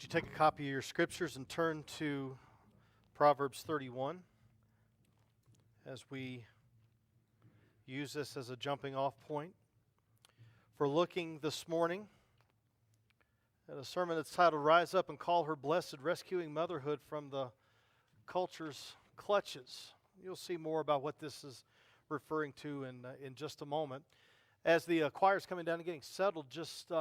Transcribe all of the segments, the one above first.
you take a copy of your scriptures and turn to Proverbs 31 as we use this as a jumping off point for looking this morning at a sermon that's titled Rise Up and Call Her Blessed, Rescuing Motherhood from the Culture's Clutches. You'll see more about what this is referring to in just a moment. As the choir's coming down and getting settled, just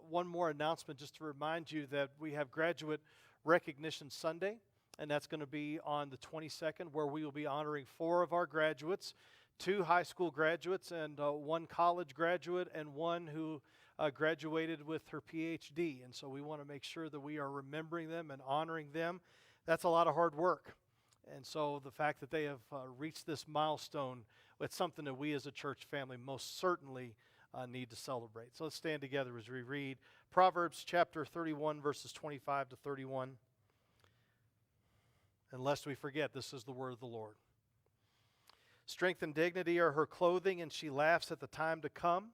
one more announcement just to remind you that we have Graduate Recognition Sunday, and that's going to be on the 22nd, where we will be honoring 4 of our graduates, 2 high school graduates and 1 college graduate and 1 who graduated with her PhD. And so we want to make sure that we are remembering them and honoring them. That's a lot of hard work. And so the fact that they have reached this milestone, it's something that we as a church family most certainly need to celebrate. So let's stand together as we read Proverbs chapter 31, verses 25 to 31. And lest we forget, this is the word of the Lord. Strength and dignity are her clothing, and she laughs at the time to come.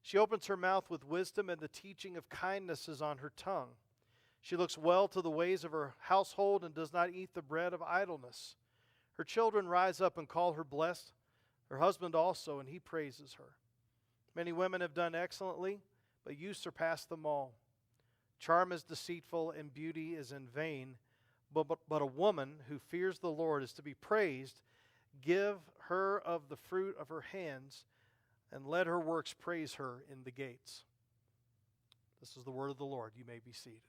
She opens her mouth with wisdom, and the teaching of kindness is on her tongue. She looks well to the ways of her household and does not eat the bread of idleness. Her children rise up and call her blessed, her husband also, and he praises her. Many women have done excellently, but you surpass them all. Charm is deceitful and beauty is in vain, but a woman who fears the Lord is to be praised. Give her of the fruit of her hands, and let her works praise her in the gates. This is the word of the Lord. You may be seated.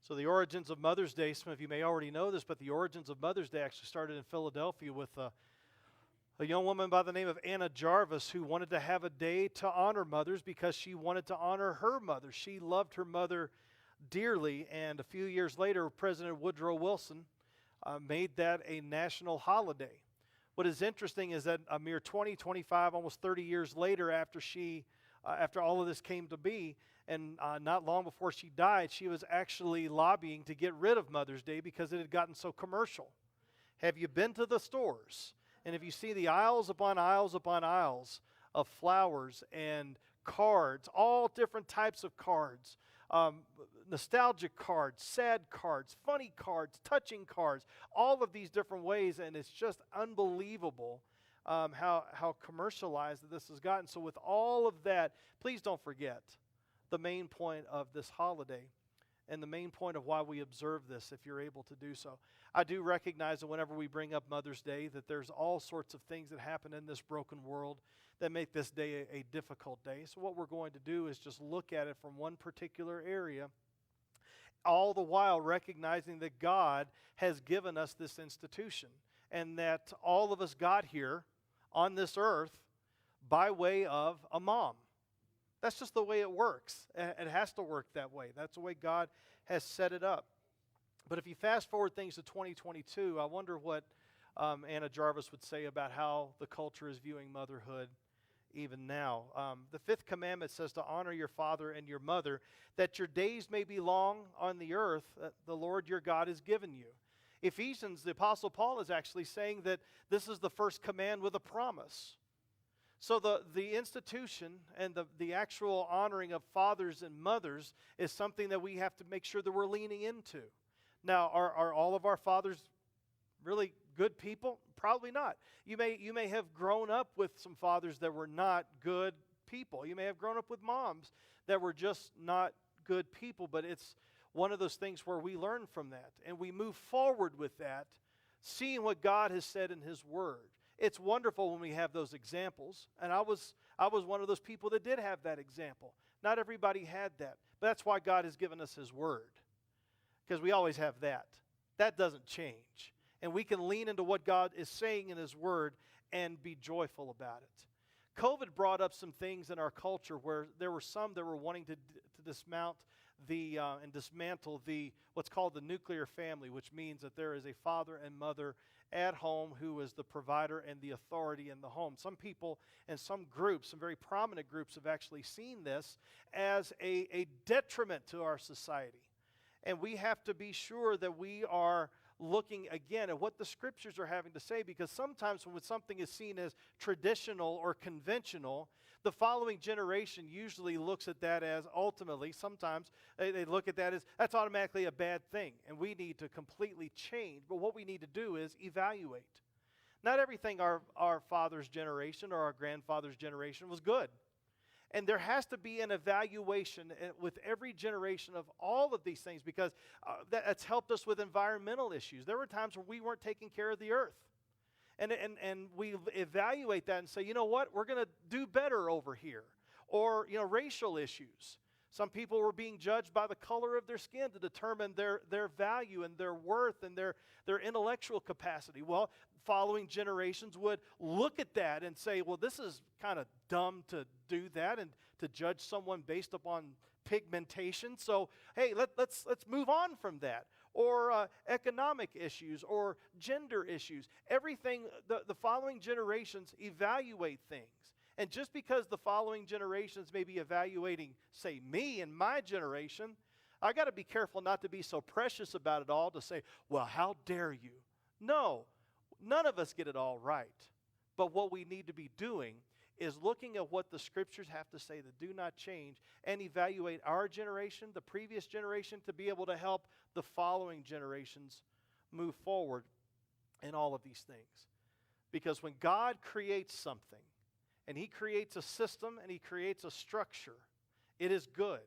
So the origins of Mother's Day, some of you may already know this, but the origins of Mother's Day actually started in Philadelphia with a young woman by the name of Anna Jarvis who wanted to have a day to honor mothers because she wanted to honor her mother. She loved her mother dearly, and a few years later, President Woodrow Wilson made that a national holiday. What is interesting is that a mere 20, 25, almost 30 years later after all of this came to be, and not long before she died, she was actually lobbying to get rid of Mother's Day because it had gotten so commercial. Have you been to the stores? And if you see the aisles upon aisles upon aisles of flowers and cards, all different types of cards, nostalgic cards, sad cards, funny cards, touching cards, all of these different ways, and it's just unbelievable how commercialized this has gotten. So with all of that, please don't forget the main point of this holiday and the main point of why we observe this, if you're able to do so. I do recognize that whenever we bring up Mother's Day, that there's all sorts of things that happen in this broken world that make this day a difficult day. So what we're going to do is just look at it from one particular area, all the while recognizing that God has given us this institution and that all of us got here on this earth by way of a mom. That's just the way it works. It has to work that way. That's the way God has set it up. But if you fast forward things to 2022, I wonder what Anna Jarvis would say about how the culture is viewing motherhood even now. The 5th commandment says to honor your father and your mother, that your days may be long on the earth that the Lord your God has given you. Ephesians, the Apostle Paul is actually saying that this is the first command with a promise. So the institution and the actual honoring of fathers and mothers is something that we have to make sure that we're leaning into. Now, are all of our fathers really good people? Probably not. You may have grown up with some fathers that were not good people. You may have grown up with moms that were just not good people, but it's one of those things where we learn from that and we move forward with that, seeing what God has said in His Word. It's wonderful when we have those examples, and I was one of those people that did have that example. Not everybody had that, but that's why God has given us His Word, because we always have that. That doesn't change, and we can lean into what God is saying in His Word and be joyful about it. COVID brought up some things in our culture where there were some that were wanting to dismount and dismantle what's called the nuclear family, which means that there is a father and mother at home who is the provider and the authority in the home. Some people and some groups, some very prominent groups, have actually seen this as a detriment to our society. And we have to be sure that we are looking again at what the Scriptures are having to say, because sometimes when something is seen as traditional or conventional, the following generation usually looks at that as ultimately, sometimes they look at that as that's automatically a bad thing, and we need to completely change. But what we need to do is evaluate. Not everything our father's generation or our grandfather's generation was good. And there has to be an evaluation with every generation of all of these things, because that's helped us with environmental issues. There were times when we weren't taking care of the earth. And we evaluate that and say, you know what, we're going to do better over here. Or, racial issues. Some people were being judged by the color of their skin to determine their value and their worth and their intellectual capacity. Well, following generations would look at that and say, well, this is kind of dumb to do that and to judge someone based upon pigmentation. So, hey, let's move on from that. Or economic issues or gender issues. Everything, the following generations evaluate things. And just because the following generations may be evaluating, say, me and my generation, I got to be careful not to be so precious about it all to say, well, how dare you? No, none of us get it all right. But what we need to be doing is looking at what the Scriptures have to say that do not change and evaluate our generation, the previous generation, to be able to help the following generations move forward in all of these things. Because when God creates something, and He creates a system and He creates a structure, it is good.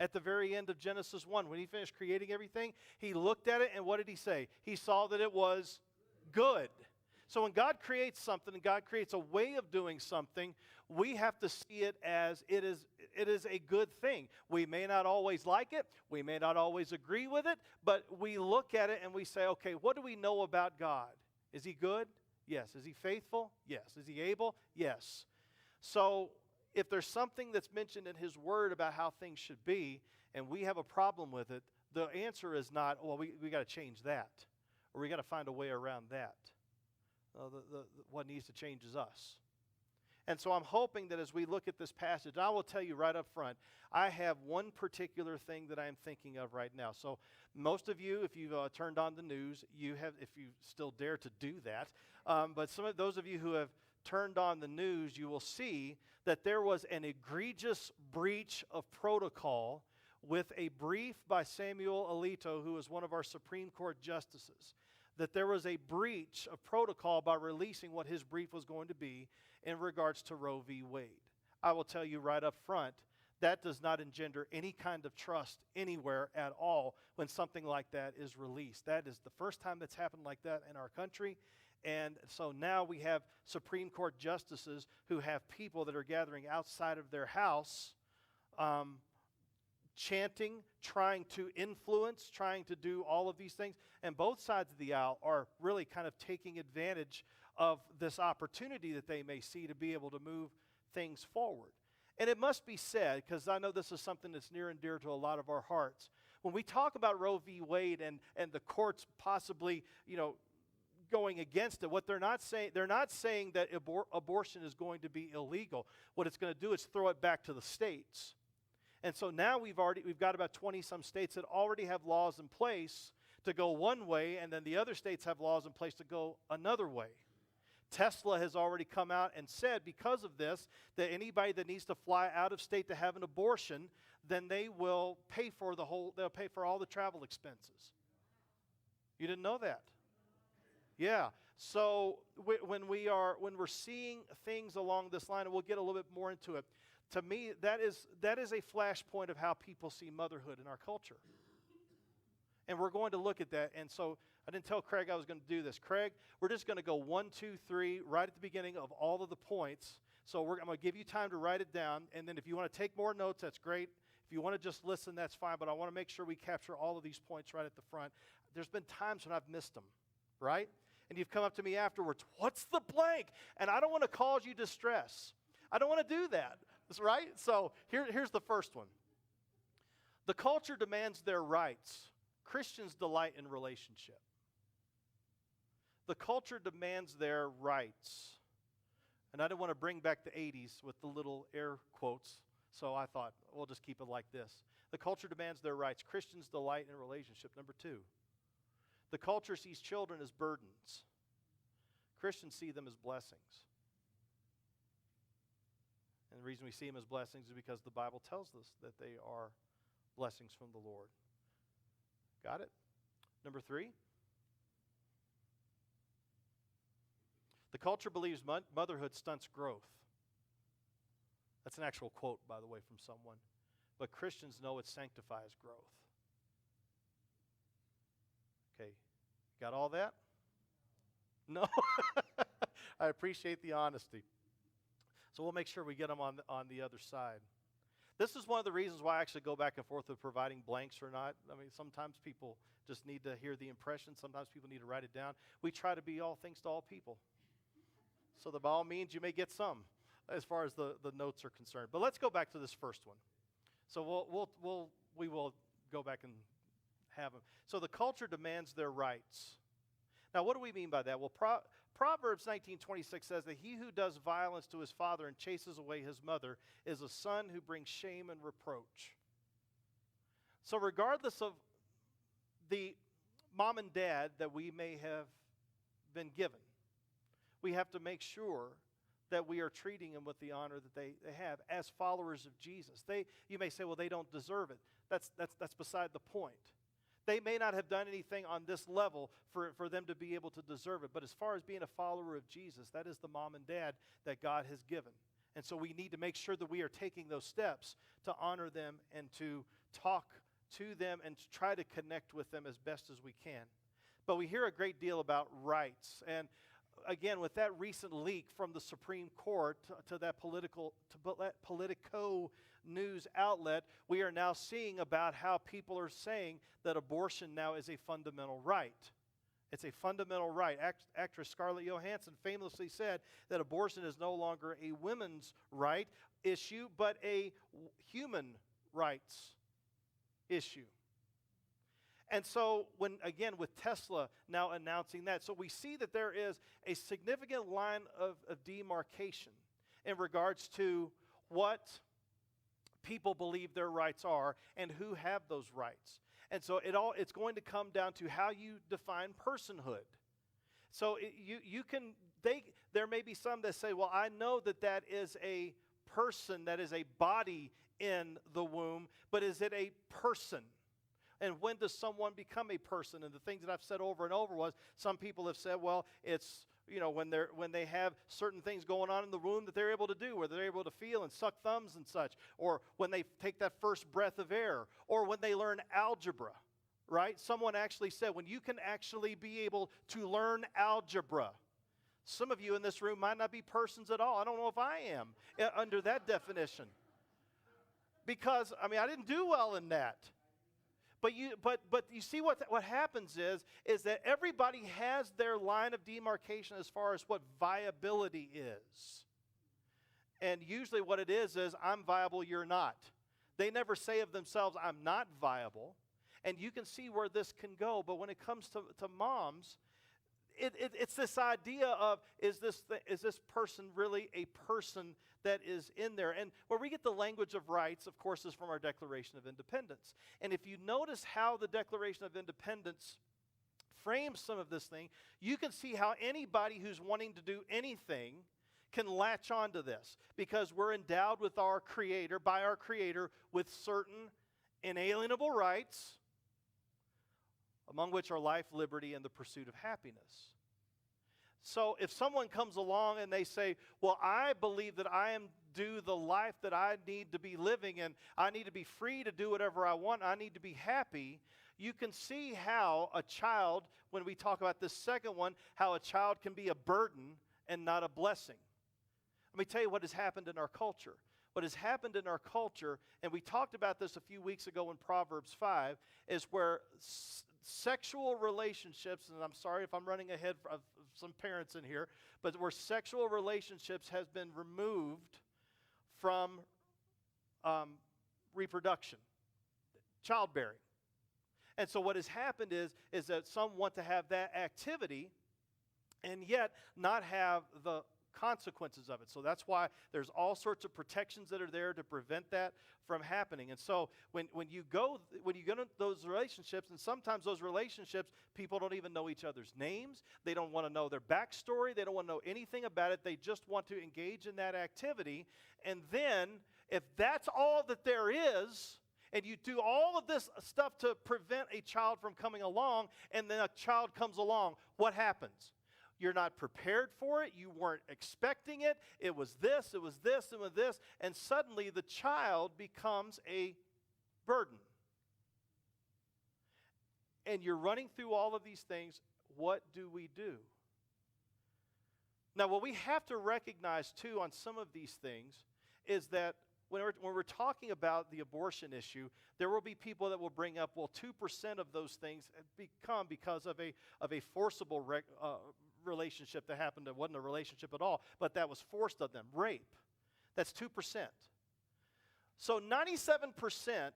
At the very end of Genesis 1, when He finished creating everything, He looked at it, and what did He say? He saw that it was good. So when God creates something and God creates a way of doing something, we have to see it as it is a good thing. We may not always like it. We may not always agree with it. But we look at it and we say, okay, what do we know about God? Is He good? Yes. Is He faithful? Yes. Is He able? Yes. So if there's something that's mentioned in His Word about how things should be, and we have a problem with it, the answer is not, well, we got to change that, or we got to find a way around that. What needs to change is us. And so I'm hoping that as we look at this passage, I will tell you right up front, I have one particular thing that I'm thinking of right now. So most of you, if you've turned on the news, if you still dare to do that, but some of those of you who have turned on the news, you will see that there was an egregious breach of protocol with a brief by Samuel Alito, who is one of our Supreme Court justices, that there was a breach of protocol by releasing what his brief was going to be in regards to Roe v. Wade. I will tell you right up front, that does not engender any kind of trust anywhere at all when something like that is released. That is the first time that's happened like that in our country. And so now we have Supreme Court justices who have people that are gathering outside of their house, chanting, trying to influence, trying to do all of these things. And both sides of the aisle are really kind of taking advantage of this opportunity that they may see to be able to move things forward. And it must be said, because I know this is something that's near and dear to a lot of our hearts, when we talk about Roe v. Wade and the courts possibly, going against it, what they're not saying that abortion is going to be illegal. What it's going to do is throw it back to the states. And so now we've got about 20-some states that already have laws in place to go one way, and then the other states have laws in place to go another way. Tesla has already come out and said, because of this, that anybody that needs to fly out of state to have an abortion, then they will pay for they'll pay for all the travel expenses. You didn't know that? Yeah. So when we're seeing things along this line, and we'll get a little bit more into it, to me, that is a flashpoint of how people see motherhood in our culture. And we're going to look at that. And so I didn't tell Craig I was going to do this. Craig, we're just going to go 1, 2, 3 right at the beginning of all of the points. So I'm going to give you time to write it down. And then if you want to take more notes, that's great. If you want to just listen, that's fine. But I want to make sure we capture all of these points right at the front. There's been times when I've missed them, right? And you've come up to me afterwards, what's the blank? And I don't want to cause you distress. I don't want to do that, right? So here's the first one. The culture demands their rights. Christians delight in relationship. The culture demands their rights. And I didn't want to bring back the 80s with the little air quotes, so I thought, we'll just keep it like this. The culture demands their rights. Christians delight in relationship. Number 2. The culture sees children as burdens. Christians see them as blessings. And the reason we see them as blessings is because the Bible tells us that they are blessings from the Lord. Got it? Number 3. The culture believes motherhood stunts growth. That's an actual quote, by the way, from someone. But Christians know it sanctifies growth. Okay, got all that? No? I appreciate the honesty. So we'll make sure we get them on the other side. This is one of the reasons why I actually go back and forth with providing blanks or not. I mean, sometimes people just need to hear the impression. Sometimes people need to write it down. We try to be all things to all people. So that by all means, you may get some as far as the notes are concerned. But let's go back to this first one. So we will go back and have them. So the culture demands their rights. Now, what do we mean by that? Well, Proverbs 19:26 says that he who does violence to his father and chases away his mother is a son who brings shame and reproach. So regardless of the mom and dad that we may have been given, we have to make sure that we are treating them with the honor that they have as followers of Jesus. You may say, well, they don't deserve it. That's beside the point. They may not have done anything on this level for them to be able to deserve it. But as far as being a follower of Jesus, that is the mom and dad that God has given. And so we need to make sure that we are taking those steps to honor them and to talk to them and to try to connect with them as best as we can. But we hear a great deal about rights. And again, with that recent leak from the Supreme Court to that Politico news outlet, we are now seeing about how people are saying that abortion now is a fundamental right. It's a fundamental right. Actress Scarlett Johansson famously said that abortion is no longer a women's right issue, but a human rights issue. And so, with Tesla now announcing that, so we see that there is a significant line of demarcation in regards to what people believe their rights are and who have those rights. And so it's going to come down to how you define personhood. So there may be some that say, well, I know that is a person, that is a body in the womb, but is it a person? And when does someone become a person? And the things that I've said over and over was, some people have said, well, it's, when they have certain things going on in the womb that they're able to do, where they're able to feel and suck thumbs and such, or when they take that first breath of air, or when they learn algebra, right? Someone actually said, when you can actually be able to learn algebra. Some of you in this room might not be persons at all. I don't know if I am under that definition. Because, I didn't do well in that. But you see what happens is that everybody has their line of demarcation as far as what viability is. And usually what it is I'm viable, you're not. They never say of themselves, I'm not viable. And you can see where this can go. But when it comes to moms, it's this idea of, is this person really a person that is in there? And where we get the language of rights, of course, is from our Declaration of Independence. And if you notice how the Declaration of Independence frames some of this thing, you can see how anybody who's wanting to do anything can latch onto this, because we're endowed with by our Creator, with certain inalienable rights, among which are life, liberty, and the pursuit of happiness. So if someone comes along and they say, well, I believe that I am due the life that I need to be living, and I need to be free to do whatever I want, I need to be happy, you can see how a child, when we talk about this second one, how a child can be a burden and not a blessing. Let me tell you what has happened in our culture. What has happened in our culture, and we talked about this a few weeks ago in Proverbs 5, is where sexual relationships, and I'm sorry if I'm running ahead of some parents in here, but where sexual relationships has been removed from reproduction, childbearing. And so what has happened is that some want to have that activity and yet not have the consequences of it. So that's why there's all sorts of protections that are there to prevent that from happening. And so when you go into those relationships, and sometimes those relationships, people don't even know each other's names. They don't want to know their backstory. They don't want to know anything about it. They just want to engage in that activity. And then if that's all that there is, and you do all of this stuff to prevent a child from coming along, and then a child comes along, what happens? You're not prepared for it. You weren't expecting it. It was this, it was this, it was this. And suddenly the child becomes a burden. And you're running through all of these things. What do we do? Now, what we have to recognize, too, on some of these things is that when we're talking about the abortion issue, there will be people that will bring up, well, 2% of those things become because of a forcible relationship that happened. It wasn't a relationship at all, but that was forced of them. Rape. That's 2%. So 97%,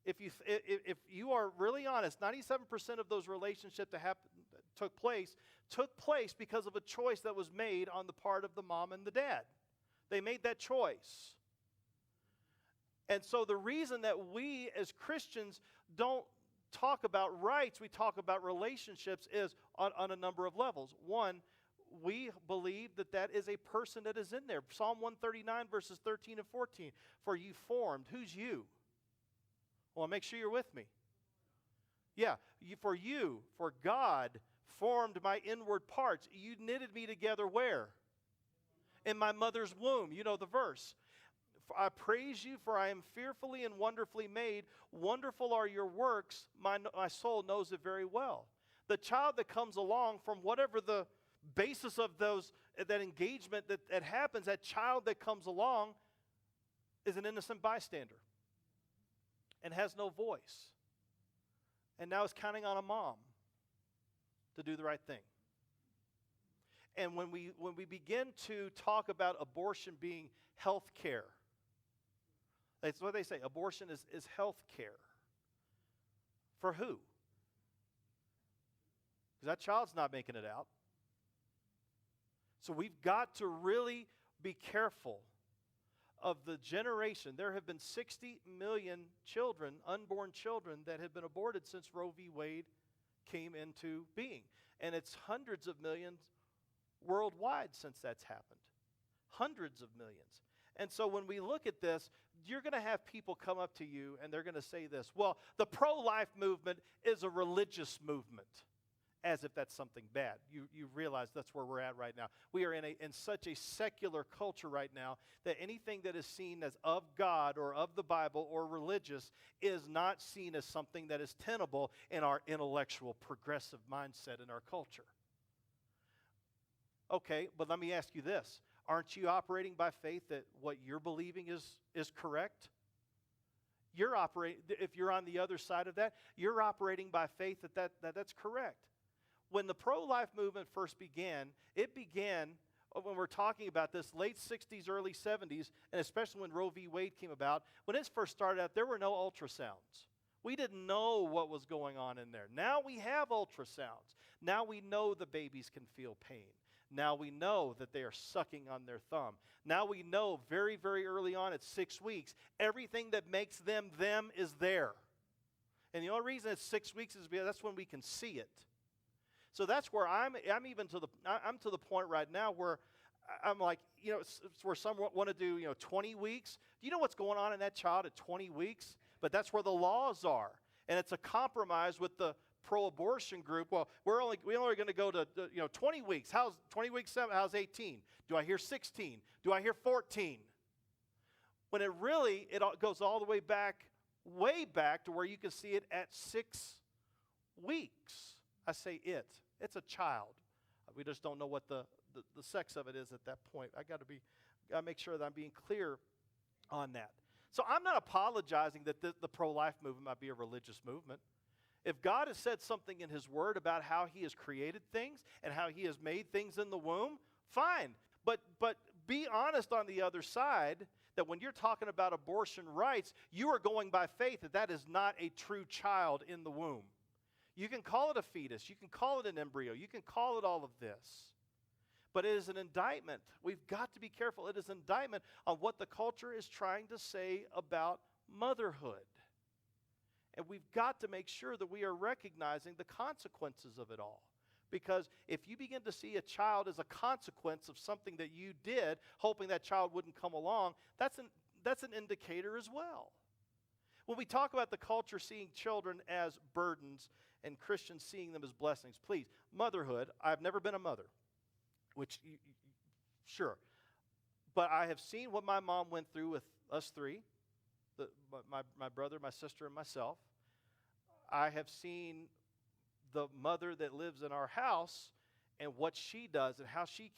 if you are really honest, 97% of those relationships that took place because of a choice that was made on the part of the mom and the dad. They made that choice. And so the reason that we as Christians don't talk about rights, we talk about relationships, is on a number of levels. One, we believe that is a person that is in there. Psalm 139 verses 13 and 14. For you formed, who's you? Well, make sure you're with me. Yeah, for God formed my inward parts. You knitted me together where? In my mother's womb. You know the verse. I praise you, for I am fearfully and wonderfully made. Wonderful are your works. My soul knows it very well. The child that comes along, from whatever the basis of that engagement that happens, that child that comes along is an innocent bystander and has no voice. And now is counting on a mom to do the right thing. And when we begin to talk about abortion being health care, that's what they say. Abortion is health care. For who? Because that child's not making it out. So we've got to really be careful of the generation. There have been 60 million children, unborn children, that have been aborted since Roe v. Wade came into being. And it's hundreds of millions worldwide since that's happened. Hundreds of millions. And so when we look at this, you're going to have people come up to you and they're going to say this, well, the pro-life movement is a religious movement, as if that's something bad. You realize that's where we're at right now. We are in such a secular culture right now that anything that is seen as of God or of the Bible or religious is not seen as something that is tenable in our intellectual, progressive mindset in our culture. Okay, but let me ask you this. Aren't you operating by faith that what you're believing is correct? If you're on the other side of that, you're operating by faith that's correct. When the pro-life movement first began, it began, when we're talking about this, late 60s, early 70s, and especially when Roe v. Wade came about, when it first started out, there were no ultrasounds. We didn't know what was going on in there. Now we have ultrasounds. Now we know the babies can feel pain. Now we know that they are sucking on their thumb. Now we know very, very early on at 6 weeks, everything that makes them is there. And the only reason it's 6 weeks is because that's when we can see it. So that's where I'm to the point right now where I'm like, where some want to do, 20 weeks. Do you know what's going on in that child at 20 weeks? But that's where the laws are. And it's a compromise with the pro-abortion group. Well, we're only going to go to 20 weeks. How's 20 weeks? How's 18? Do I hear 16? Do I hear 14? When it goes all the way back to where you can see it at 6 weeks. I say it's a child. We just don't know what the sex of it is at that point. I got to make sure that I'm being clear on that. So I'm not apologizing that the pro-life movement might be a religious movement. If God has said something in His Word about how He has created things and how He has made things in the womb, fine. But be honest on the other side that when you're talking about abortion rights, you are going by faith that is not a true child in the womb. You can call it a fetus. You can call it an embryo. You can call it all of this. but it is an indictment. We've got to be careful. It is an indictment on what the culture is trying to say about motherhood. And we've got to make sure that we are recognizing the consequences of it all. Because if you begin to see a child as a consequence of something that you did, hoping that child wouldn't come along, that's an indicator as well. When we talk about the culture seeing children as burdens and Christians seeing them as blessings, please, motherhood, I've never been a mother, which, sure. But I have seen what my mom went through with us three, my brother, my sister, and myself. I have seen the mother that lives in our house and what she does and how she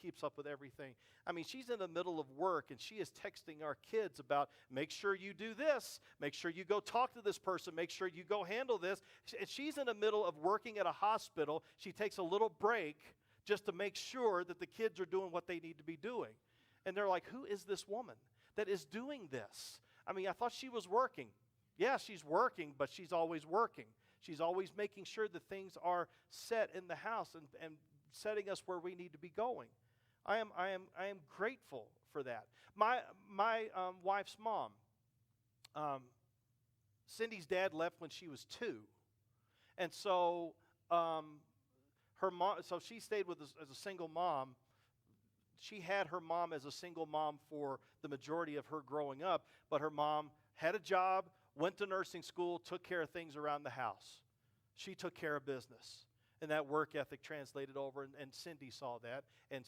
keeps up with everything. I mean, she's in the middle of work and she is texting our kids about, make sure you do this, make sure you go talk to this person, make sure you go handle this. And she's in the middle of working at a hospital. She takes a little break just to make sure that the kids are doing what they need to be doing. And they're like, who is this woman that is doing this? I mean, I thought she was working. Yeah, she's working, but she's always working. She's always making sure that things are set in the house and setting us where we need to be going. I am grateful for that. My wife's mom, Cindy's dad left when she was 2, and so her mom. So she stayed with us as a single mom. She had her mom as a single mom for the majority of her growing up, but her mom had a job, went to nursing school, took care of things around the house. She took care of business. And that work ethic translated over, and Cindy saw that, and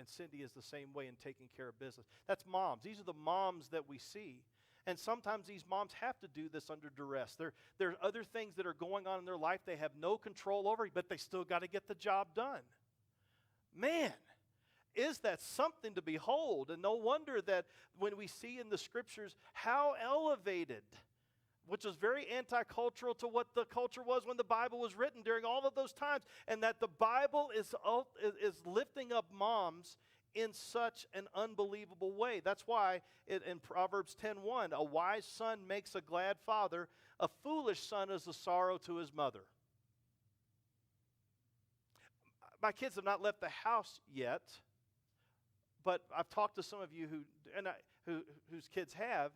Cindy is the same way in taking care of business. That's moms. These are the moms that we see. And sometimes these moms have to do this under duress. There are other things that are going on in their life they have no control over, but they still got to get the job done. Man, is that something to behold? And no wonder that when we see in the scriptures how elevated, which was very anti-cultural to what the culture was when the Bible was written during all of those times, and that the Bible is lifting up moms in such an unbelievable way. That's why in Proverbs 10:1, a wise son makes a glad father, a foolish son is a sorrow to his mother. My kids have not left the house yet, but I've talked to some of you whose kids have,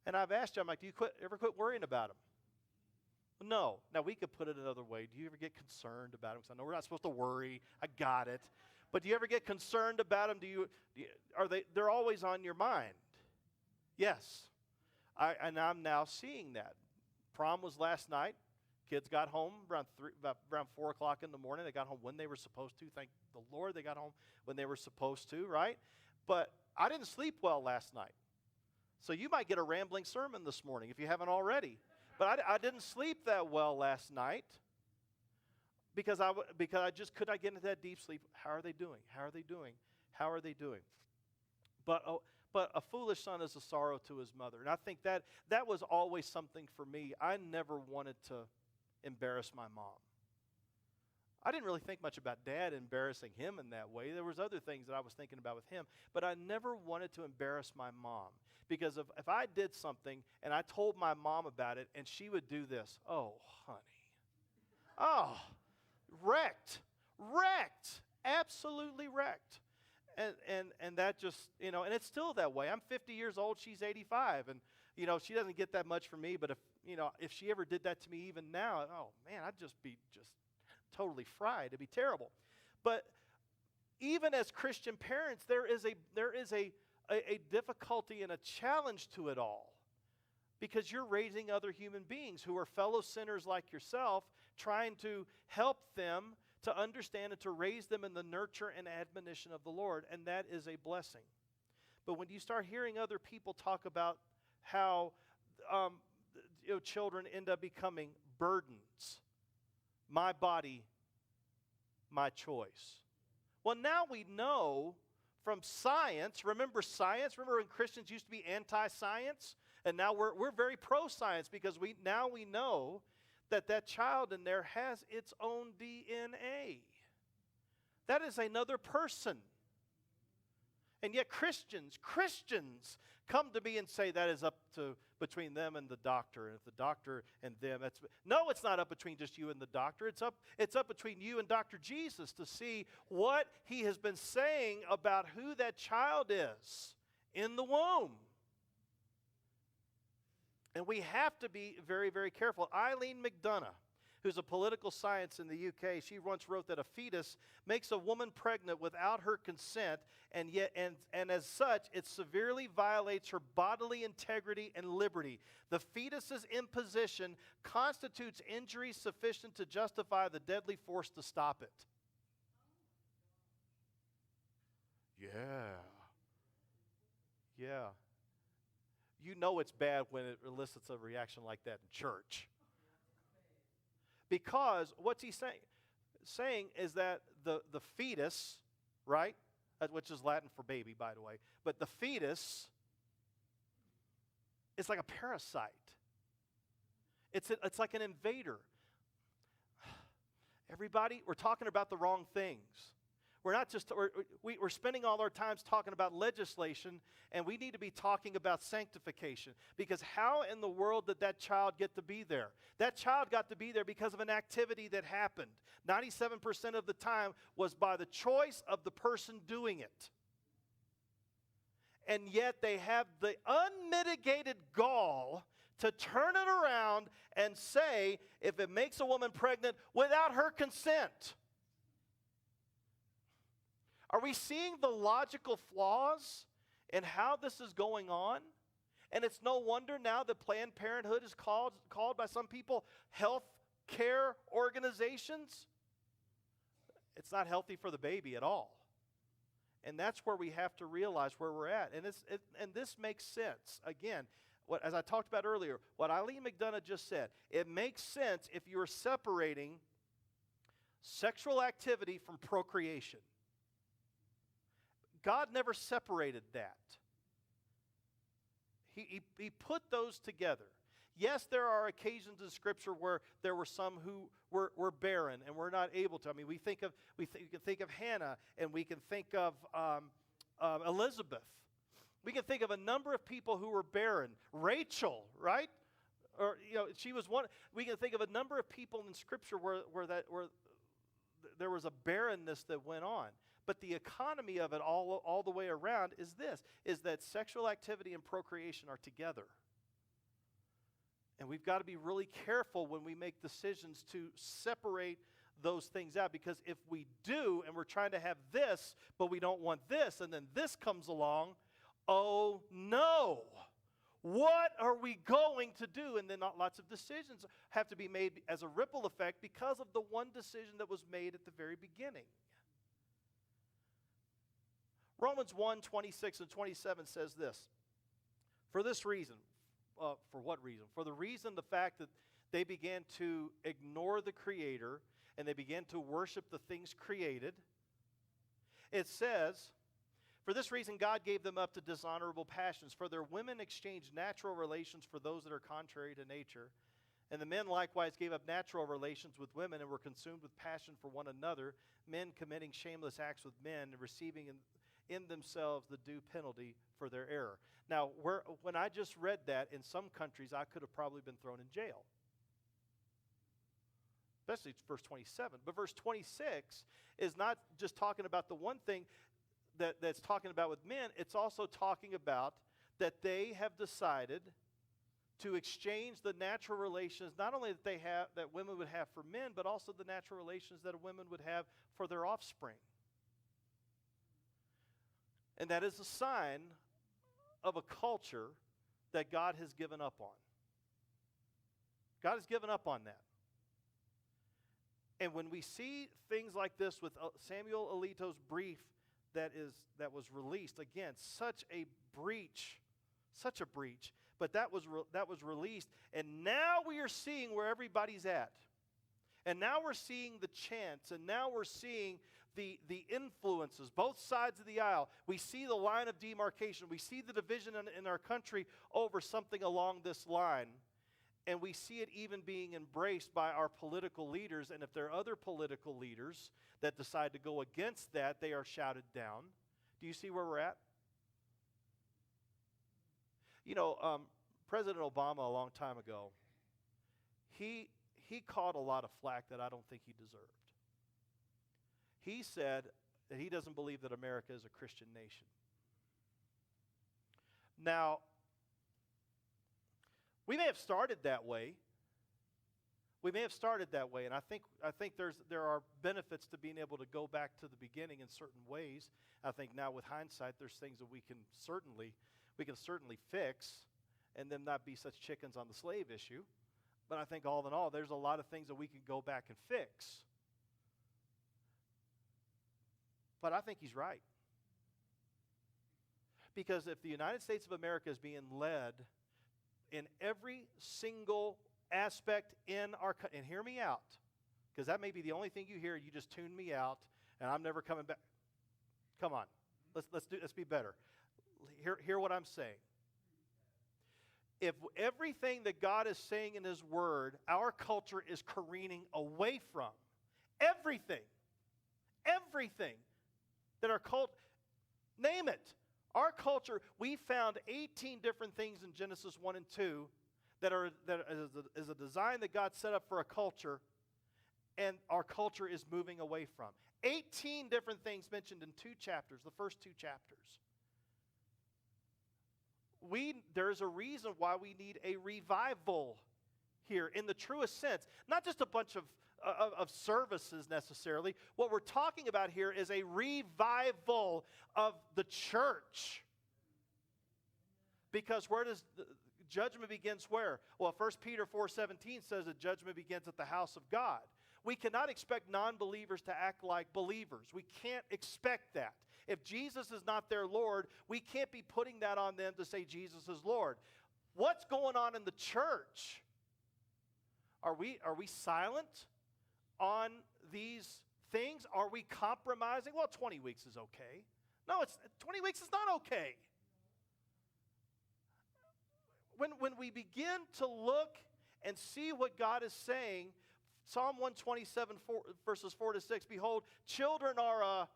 and I've asked you, I'm like, do you ever quit worrying about them? No. Now, we could put it another way. Do you ever get concerned about them? Because I know we're not supposed to worry. I got it. But do you ever get concerned about them? They're always on your mind? Yes. And I'm now seeing that. Prom was last night. Kids got home around 4 o'clock in the morning. They got home when they were supposed to. Thank the Lord they got home when they were supposed to, right? But I didn't sleep well last night. So you might get a rambling sermon this morning if you haven't already. But I didn't sleep that well last night because I just could not get into that deep sleep. How are they doing? How are they doing? How are they doing? But a foolish son is a sorrow to his mother. And I think that was always something for me. I never wanted to embarrass my mom. I didn't really think much about Dad embarrassing him in that way. There was other things that I was thinking about with him, but I never wanted to embarrass my mom, because if I did something and I told my mom about it and she would do this, oh, honey, oh, wrecked, absolutely wrecked. And that just, and it's still that way. I'm 50 years old, she's 85, and she doesn't get that much from me, but if she ever did that to me even now, oh man, I'd just be totally fried. It'd be terrible. But even as Christian parents, there is a difficulty and a challenge to it all, because you're raising other human beings who are fellow sinners like yourself, trying to help them to understand and to raise them in the nurture and admonition of the Lord, and that is a blessing. But when you start hearing other people talk about how children end up becoming burdens, my body, my choice. Well, now we know from science. Remember science? Remember when Christians used to be anti-science? And now we're very pro-science, because we know that child in there has its own DNA. That is another person. And yet Christians come to me and say that is up to between them and the doctor, and if the doctor and them, no, it's not up between just you and the doctor. It's up between you and Dr. Jesus to see what he has been saying about who that child is in the womb. And we have to be very, very careful. Eileen McDonough, who's a political science in the UK, she once wrote that a fetus makes a woman pregnant without her consent, and as such, it severely violates her bodily integrity and liberty. The fetus's imposition constitutes injury sufficient to justify the deadly force to stop it. Yeah. You know it's bad when it elicits a reaction like that in church. Because what's he saying? Saying is that the fetus, right, which is Latin for baby, by the way, but the fetus is like a parasite. It's like an invader. Everybody, we're talking about the wrong things. We're spending all our time talking about legislation, and we need to be talking about sanctification. Because how in the world did that child get to be there? That child got to be there because of an activity that happened. 97% of the time was by the choice of the person doing it. And yet they have the unmitigated gall to turn it around and say, if it makes a woman pregnant without her consent. Are we seeing the logical flaws in how this is going on? And it's no wonder now that Planned Parenthood is called by some people health care organizations. It's not healthy for the baby at all. And that's where we have to realize where we're at. And this makes sense. Again, as I talked about earlier, what Eileen McDonough just said, it makes sense if you're separating sexual activity from procreation. God never separated that. He put those together. Yes, there are occasions in Scripture where there were some who were barren and were not able to. I mean, we can think of Hannah, and we can think of Elizabeth. We can think of a number of people who were barren. Rachel, right? Or she was one. We can think of a number of people in Scripture where there was a barrenness that went on. But the economy of it all the way around is that sexual activity and procreation are together. And we've got to be really careful when we make decisions to separate those things out, because if we do and we're trying to have this, but we don't want this, and then this comes along, oh no, what are we going to do? And then lots of decisions have to be made as a ripple effect because of the one decision that was made at the very beginning. Romans 1:26 and 27 says this. For this reason, for what reason? For the reason, the fact that they began to ignore the Creator and they began to worship the things created. It says, for this reason God gave them up to dishonorable passions. For their women exchanged natural relations for those that are contrary to nature. And the men likewise gave up natural relations with women and were consumed with passion for one another, men committing shameless acts with men and receiving in themselves the due penalty for their error. Now, when I just read that, in some countries, I could have probably been thrown in jail. Especially verse 27. But verse 26 is not just talking about the one thing that's talking about with men. It's also talking about that they have decided to exchange the natural relations, not only that women would have for men, but also the natural relations that women would have for their offspring. And that is a sign of a culture that God has given up on. God has given up on that. And when we see things like this with Samuel Alito's brief that was released, again, such a breach, but that was released, and now we are seeing where everybody's at. And now we're seeing the chants, and now we're seeing the influences, both sides of the aisle. We see the line of demarcation. We see the division in our country over something along this line. And we see it even being embraced by our political leaders. And if there are other political leaders that decide to go against that, they are shouted down. Do you see where we're at? You know, President Obama a long time ago, he caught a lot of flack that I don't think he deserved. He said that he doesn't believe that America is a Christian nation. Now, we may have started that way. We may have started that way, and I think there are benefits to being able to go back to the beginning in certain ways. I think now with hindsight, there's things that we can certainly fix, and them not be such chickens on the slave issue. But I think all in all, there's a lot of things that we can go back and fix. But I think he's right. Because if the United States of America is being led in every single aspect in our country, and hear me out, because that may be the only thing you hear, you just tune me out, and I'm never coming back. Come on, let's be better. Hear what I'm saying. If everything that God is saying in His Word, our culture is careening away from, everything that our culture, name it, our culture, we found 18 different things in Genesis 1 and 2 that is a design that God set up for a culture, and our culture is moving away from. 18 different things mentioned in 2 chapters, the first 2 chapters. There's a reason why we need a revival here in the truest sense. Not just a bunch of services necessarily. What we're talking about here is a revival of the church. Because where does judgment begins where? Well, 1 Peter 4:17 says that judgment begins at the house of God. We cannot expect non-believers to act like believers. We can't expect that. If Jesus is not their Lord, we can't be putting that on them to say Jesus is Lord. What's going on in the church? Are we silent on these things? Are we compromising? Well, 20 weeks is okay. No, 20 weeks is not okay. When we begin to look and see what God is saying, Psalm 127, verses 4 to 6, behold, children are a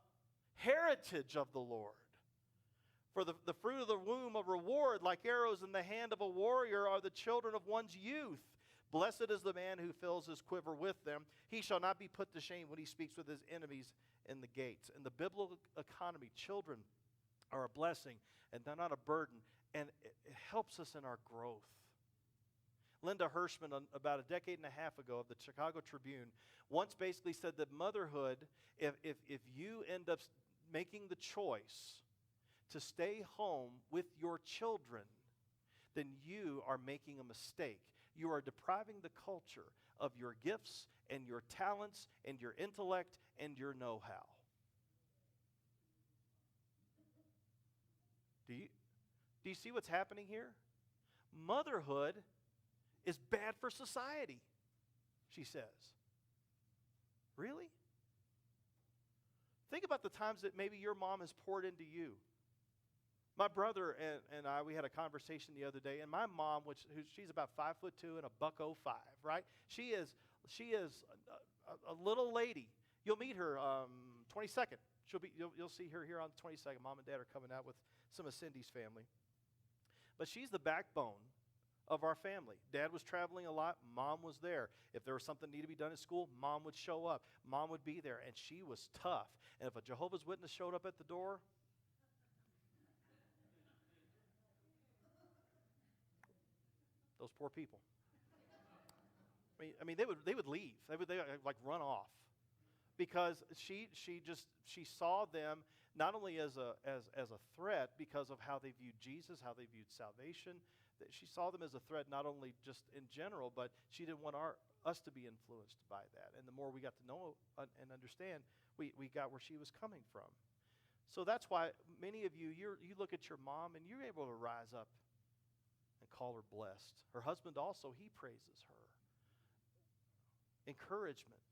heritage of the Lord. For the fruit of the womb a reward, like arrows in the hand of a warrior are the children of one's youth. Blessed is the man who fills his quiver with them. He shall not be put to shame when he speaks with his enemies in the gates. In the biblical economy, children are a blessing and they're not a burden, and it helps us in our growth. Linda Hirschman, about a decade and a half ago, of the Chicago Tribune, once basically said that motherhood, if you end up making the choice to stay home with your children, then you are making a mistake. You are depriving the culture of your gifts and your talents and your intellect and your know-how. Do you see what's happening here? Motherhood is bad for society, she says. Really? Think about the times that maybe your mom has poured into you. My brother and I, we had a conversation the other day, and my mom, she's about 5'2" and a $105, right? She is a little lady. You'll meet her 22nd. You'll see her here on the 22nd. Mom and Dad are coming out with some of Cindy's family. But she's the backbone of our family. Dad was traveling a lot. Mom was there. If there was something needed to be done at school, Mom would show up. Mom would be there, and she was tough. And if a Jehovah's Witness showed up at the door, those poor people. I mean, they would leave. They would like run off, because she saw them not only as a threat because of how they viewed Jesus, how they viewed salvation. That she saw them as a threat not only just in general, but she didn't want us to be influenced by that. And the more we got to know and understand, we got where she was coming from. So that's why many of you look at your mom and you're able to rise up and call her blessed. Her husband also, he praises her. Encouragement.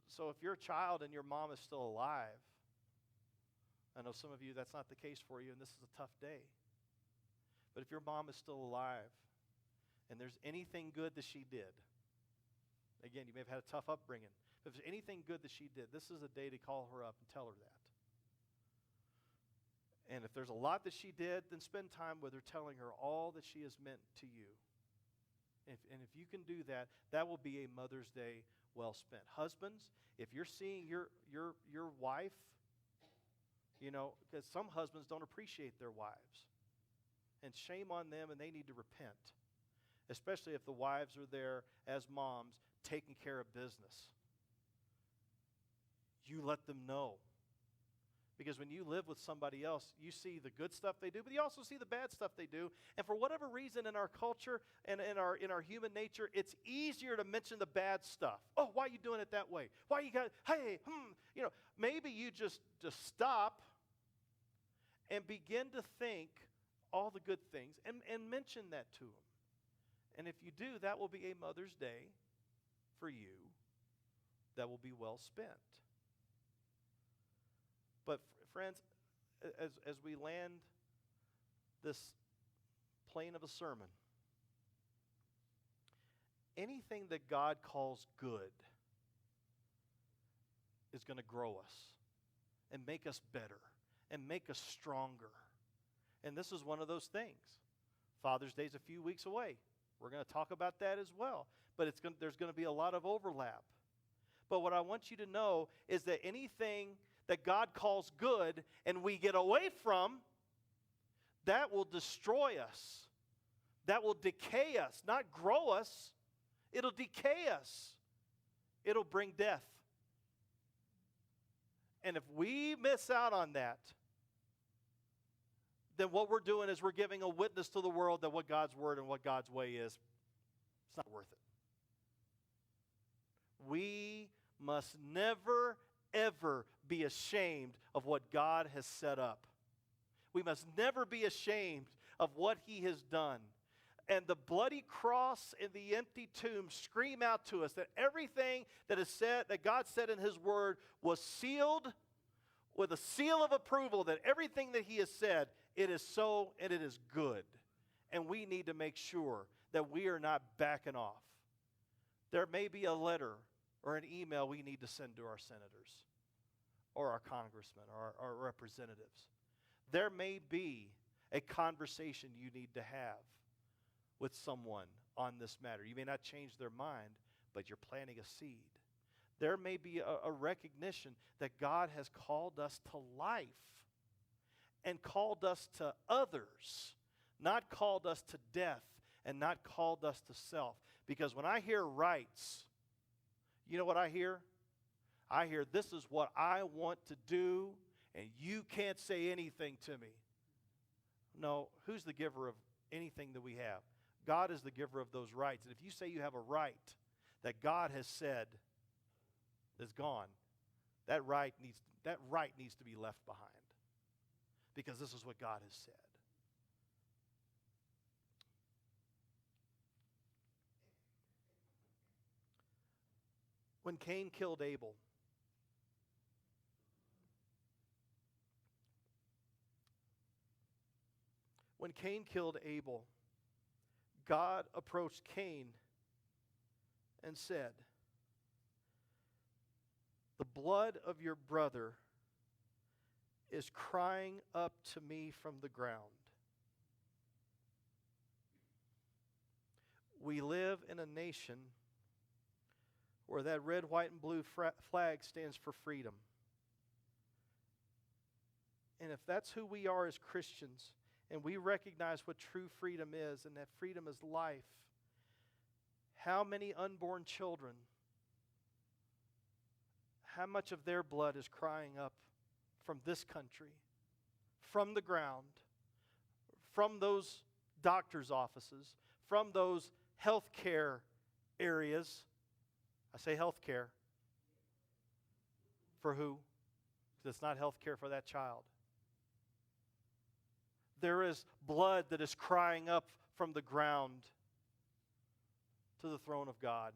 So if you're a child and your mom is still alive, I know some of you that's not the case for you, and this is a tough day. But if your mom is still alive and there's anything good that she did, again, you may have had a tough upbringing, but if there's anything good that she did, this is a day to call her up and tell her that. And if there's a lot that she did, then spend time with her telling her all that she has meant to you. And if you can do that, that will be a Mother's Day well spent. Husbands, if you're seeing your wife, because some husbands don't appreciate their wives. And shame on them, and they need to repent. Especially if the wives are there as moms taking care of business. You let them know. Because when you live with somebody else, you see the good stuff they do, but you also see the bad stuff they do. And for whatever reason in our culture and in our human nature, it's easier to mention the bad stuff. Oh, why are you doing it that way? Why you got, hey, maybe you just stop and begin to think all the good things and mention that to them. And if you do, that will be a Mother's Day for you that will be well spent. But friends, as we land this plane of a sermon, anything that God calls good is going to grow us and make us better and make us stronger. And this is one of those things. Father's Day is a few weeks away. We're going to talk about that as well. But there's going to be a lot of overlap. But what I want you to know is that anything that God calls good and we get away from, that will destroy us. That will decay us, not grow us. It'll decay us. It'll bring death. And if we miss out on that, then what we're doing is we're giving a witness to the world that what God's word and what God's way is, it's not worth it. We must never, ever be ashamed of what God has set up. We must never be ashamed of what He has done. And the bloody cross and the empty tomb scream out to us that everything that is said, that God said in His word, was sealed with a seal of approval, that everything that He has said, it is so and it is good. And we need to make sure that we are not backing off. There may be a letter or an email we need to send to our senators or our congressmen or our representatives. There may be a conversation you need to have with someone on this matter. You may not change their mind, but you're planting a seed. There may be a recognition that God has called us to life and called us to others, not called us to death and not called us to self. Because when I hear rights, you know what I hear? I hear, this is what I want to do, and you can't say anything to me. No, who's the giver of anything that we have? God is the giver of those rights. And if you say you have a right that God has said is gone, that right needs to be left behind. Because this is what God has said. When Cain killed Abel, God approached Cain and said, "The blood of your brother is crying up to me from the ground." We live in a nation where that red, white, and blue flag stands for freedom. And if that's who we are as Christians, and we recognize what true freedom is, and that freedom is life, how many unborn children, how much of their blood is crying up from this country, from the ground, from those doctor's offices, from those health care areas? I say health care. For who? Because it's not health care for that child. There is blood that is crying up from the ground to the throne of God.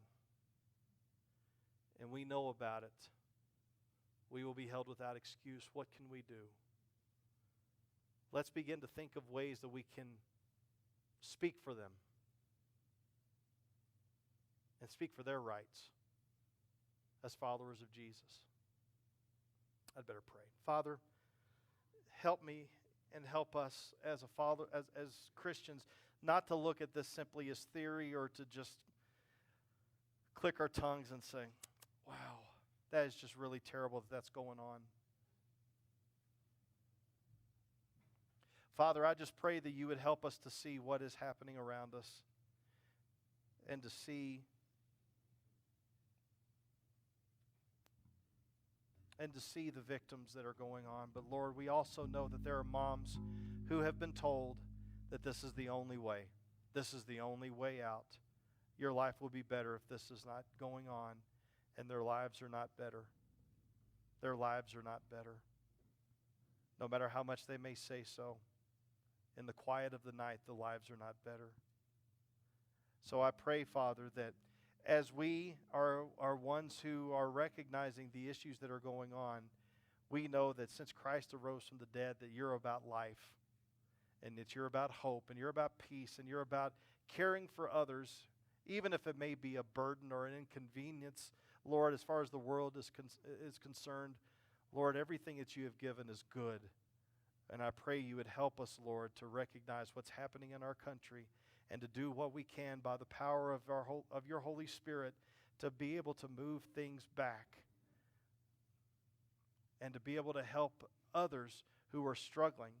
And we know about it. We will be held without excuse. What can we do? Let's begin to think of ways that we can speak for them and speak for their rights as followers of Jesus. I'd better pray. Father, help me and help us as a father, as Christians, not to look at this simply as theory or to just click our tongues and say, wow, that is just really terrible that that's going on. Father, I just pray that you would help us to see what is happening around us and to see the victims that are going on. But Lord, we also know that there are moms who have been told that this is the only way. This is the only way out. Your life will be better if this is not going on, and their lives are not better. Their lives are not better. No matter how much they may say so, in the quiet of the night, the lives are not better. So I pray, Father, that as we are ones who are recognizing the issues that are going on, we know that since Christ arose from the dead, that you're about life, and that you're about hope, and you're about peace, and you're about caring for others, even if it may be a burden or an inconvenience. Lord, as far as the world is concerned, Lord, everything that you have given is good. And I pray you would help us, Lord, to recognize what's happening in our country and to do what we can by the power of your Holy Spirit to be able to move things back and to be able to help others who are struggling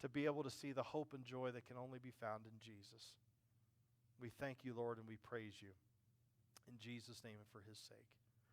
to be able to see the hope and joy that can only be found in Jesus. We thank you, Lord, and we praise you. In Jesus' name and for his sake.